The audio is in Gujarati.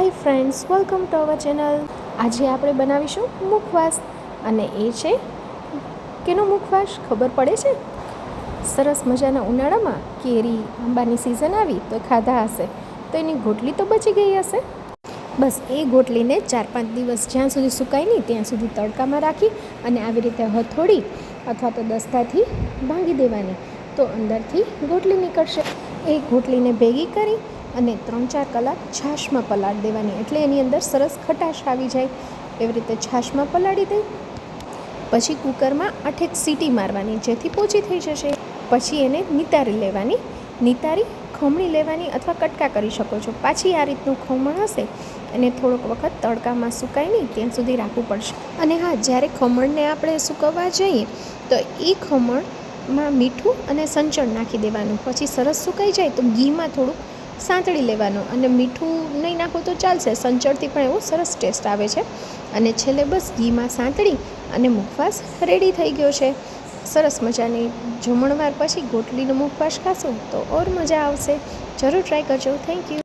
Hi friends, welcome to our channel. આજે આપણે બનાવીશું મુખવાસ. અને એ છે કેનો મુખવાસ ખબર પડે છે? સરસ મજાના ઉનાળામાં કેરી આંબાની સિઝન આવી તો ખાધા હશે, તો એની ગોટલી તો બચી ગઈ હશે. બસ એ ગોટલીને 4-5 દિવસ જ્યાં સુધી સુકાય નહીં ત્યાં સુધી તડકામાં રાખી અને આવી રીતે હથોડી અથવા તો દસ્તાથી ભાંગી દેવાની, તો અંદરથી ગોટલી નીકળશે. એ ગોટલીને ભેગી કરી અને 3-4 કલાક છાશમાં પલાળી દેવાની, એટલે એની અંદર સરસ ખટાશ આવી જાય. એવી રીતે છાશમાં પલાળી દઈ પછી કુકરમાં 8 સીટી મારવાની, જેથી પોચી થઈ જશે. પછી એને નિતારી લેવાની, નિતારી ખમણી લેવાની અથવા કટકા કરી શકો છો. પાછી આ રીતનું ખમણ હશે અને થોડોક વખત તડકામાં સુકાય નહીં ત્યાં સુધી રાખવું પડશે. અને હા, જ્યારે ખમણને આપણે સૂકવવા જઈએ તો એ ખમણમાં મીઠું અને સંચળ નાખી દેવાનું. પછી સરસ સુકાઈ જાય તો ઘીમાં થોડુંક સાંતળી લેવાનું, અને મીઠું નહીં નાખો તો ચાલશે, સંચળથી પણ એવો સરસ ટેસ્ટ આવે છે. અને છેલ્લે બસ ઘીમાં સાંતળી અને મુખવાસ રેડી થઈ ગયો છે. સરસ મજાની જમણવાર પછી ગોટલીનો મુખવાસ ખાશો તો ઓર મજા આવશે. જરૂર ટ્રાય કરજો. Thank you.